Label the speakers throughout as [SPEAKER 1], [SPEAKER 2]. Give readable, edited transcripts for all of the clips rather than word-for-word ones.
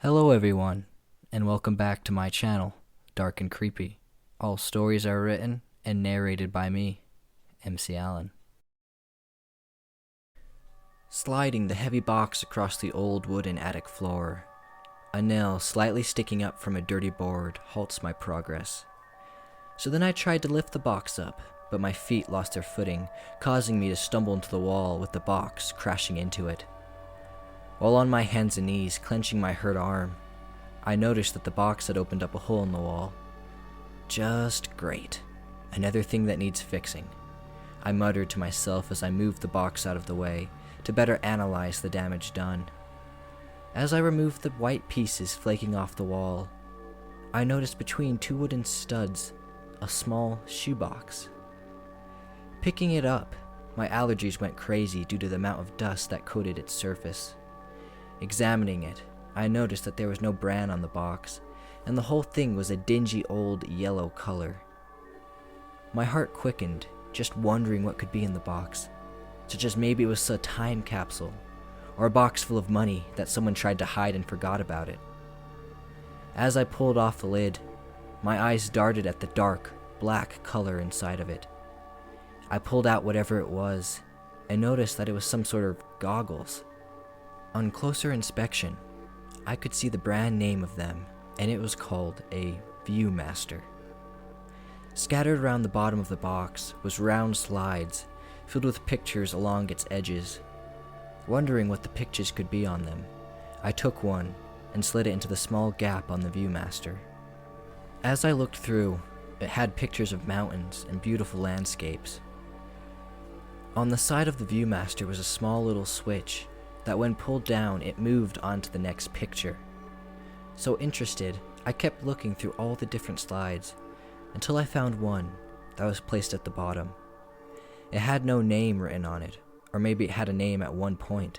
[SPEAKER 1] Hello everyone, and welcome back to my channel, Dark and Creepy. All stories are written and narrated by me, MC Allen. Sliding the heavy box across the old wooden attic floor, a nail slightly sticking up from a dirty board halts my progress. So then I tried to lift the box up, but my feet lost their footing, causing me to stumble into the wall with the box crashing into it. While on my hands and knees, clenching my hurt arm, I noticed that the box had opened up a hole in the wall. Just great. Another thing that needs fixing, I muttered to myself as I moved the box out of the way to better analyze the damage done. As I removed the white pieces flaking off the wall, I noticed between two wooden studs a small shoebox. Picking it up, my allergies went crazy due to the amount of dust that coated its surface. Examining it, I noticed that there was no brand on the box, and the whole thing was a dingy old yellow color. My heart quickened, just wondering what could be in the box, such as maybe it was a time capsule, or a box full of money that someone tried to hide and forgot about it. As I pulled off the lid, my eyes darted at the dark, black color inside of it. I pulled out whatever it was, and noticed that it was some sort of goggles. On closer inspection, I could see the brand name of them, and it was called a Viewmaster. Scattered around the bottom of the box was round slides filled with pictures along its edges. Wondering what the pictures could be on them, I took one and slid it into the small gap on the Viewmaster. As I looked through, it had pictures of mountains and beautiful landscapes. On the side of the Viewmaster was a small little switch that when pulled down, it moved onto the next picture. So interested, I kept looking through all the different slides until I found one that was placed at the bottom. It had no name written on it, or maybe it had a name at one point,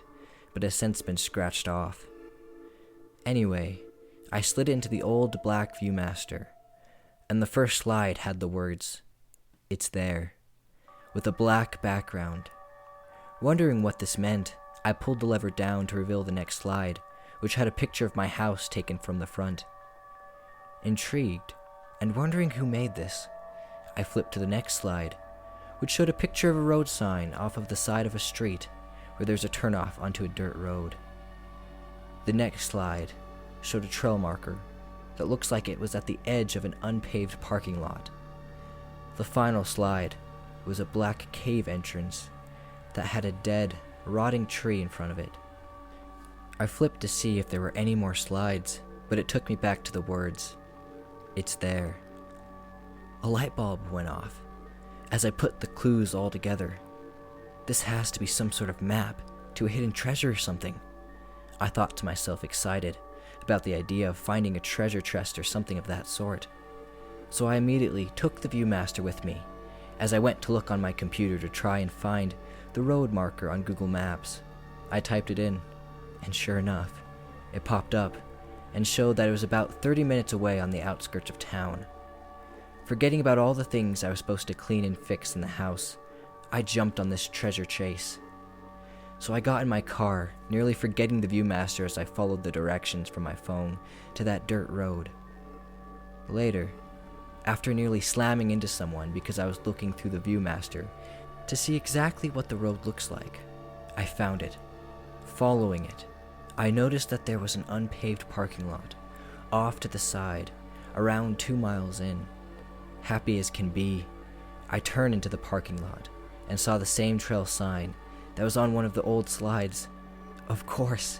[SPEAKER 1] but has since been scratched off. Anyway, I slid into the old black Viewmaster, and the first slide had the words, "It's there," with a black background. Wondering what this meant, I pulled the lever down to reveal the next slide, which had a picture of my house taken from the front. Intrigued, and wondering who made this, I flipped to the next slide, which showed a picture of a road sign off of the side of a street where there's a turnoff onto a dirt road. The next slide showed a trail marker that looks like it was at the edge of an unpaved parking lot. The final slide was a black cave entrance that had a dead, rotting tree in front of it. I flipped to see if there were any more slides, but it took me back to the words, "It's there." A light bulb went off as I put the clues all together. This has to be some sort of map to a hidden treasure or something, I thought to myself, excited about the idea of finding a treasure chest or something of that sort. So I immediately took the Viewmaster with me as I went to look on my computer to try and find the road marker on Google Maps. I typed it in, and sure enough, it popped up and showed that it was about 30 minutes away on the outskirts of town. Forgetting about all the things I was supposed to clean and fix in the house, I jumped on this treasure chase. So I got in my car, nearly forgetting the Viewmaster as I followed the directions from my phone to that dirt road. Later, after nearly slamming into someone because I was looking through the Viewmaster to see exactly what the road looks like, I found it. Following it, I noticed that there was an unpaved parking lot off to the side, around 2 miles in. Happy as can be, I turned into the parking lot and saw the same trail sign that was on one of the old slides. Of course,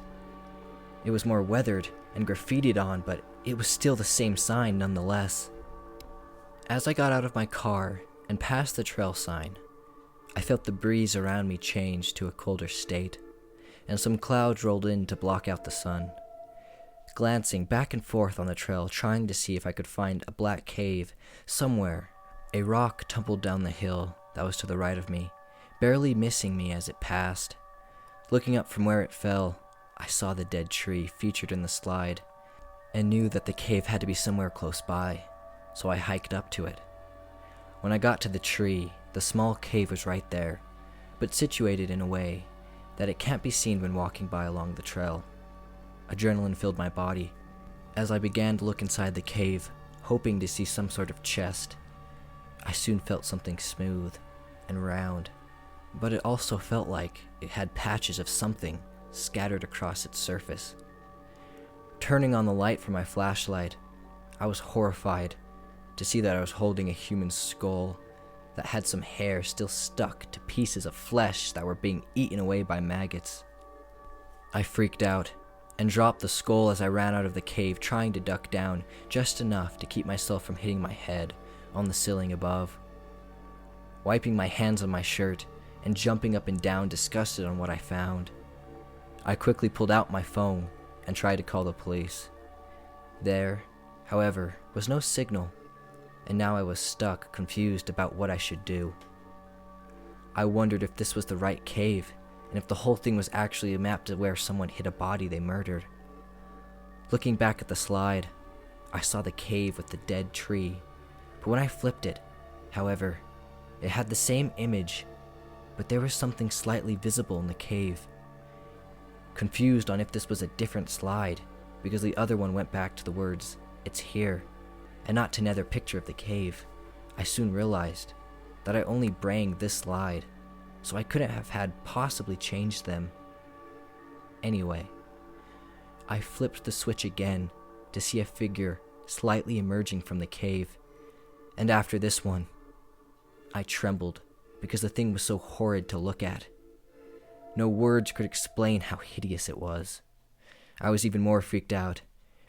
[SPEAKER 1] it was more weathered and graffitied on, but it was still the same sign nonetheless. As I got out of my car and passed the trail sign, I felt the breeze around me change to a colder state, and some clouds rolled in to block out the sun. Glancing back and forth on the trail, trying to see if I could find a black cave somewhere, a rock tumbled down the hill that was to the right of me, barely missing me as it passed. Looking up from where it fell, I saw the dead tree featured in the slide, and knew that the cave had to be somewhere close by, so I hiked up to it. When I got to the tree, the small cave was right there, but situated in a way that it can't be seen when walking by along the trail. Adrenaline filled my body. As I began to look inside the cave, hoping to see some sort of chest, I soon felt something smooth and round, but it also felt like it had patches of something scattered across its surface. Turning on the light from my flashlight, I was horrified to see that I was holding a human skull that had some hair still stuck to pieces of flesh that were being eaten away by maggots. I freaked out and dropped the skull as I ran out of the cave, trying to duck down just enough to keep myself from hitting my head on the ceiling above. Wiping my hands on my shirt and jumping up and down, disgusted on what I found, I quickly pulled out my phone and tried to call the police. There, however, was no signal, and now I was stuck, confused about what I should do. I wondered if this was the right cave, and if the whole thing was actually a map to where someone hid a body they murdered. Looking back at the slide, I saw the cave with the dead tree, but when I flipped it, however, it had the same image, but there was something slightly visible in the cave. Confused on if this was a different slide, because the other one went back to the words, "It's here," and not to another picture of the cave, I soon realized that I only brang this slide, so I couldn't have had possibly changed them. Anyway, I flipped the switch again to see a figure slightly emerging from the cave, and after this one, I trembled because the thing was so horrid to look at. No words could explain how hideous it was. I was even more freaked out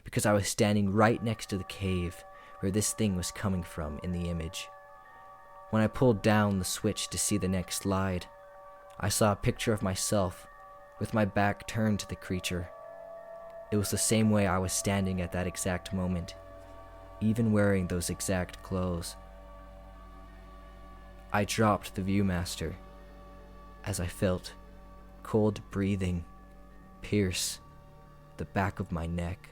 [SPEAKER 1] because I was standing right next to the cave where this thing was coming from in the image. When I pulled down the switch to see the next slide, I saw a picture of myself with my back turned to the creature. It was the same way I was standing at that exact moment, even wearing those exact clothes. I dropped the Viewmaster as I felt cold breathing pierce the back of my neck.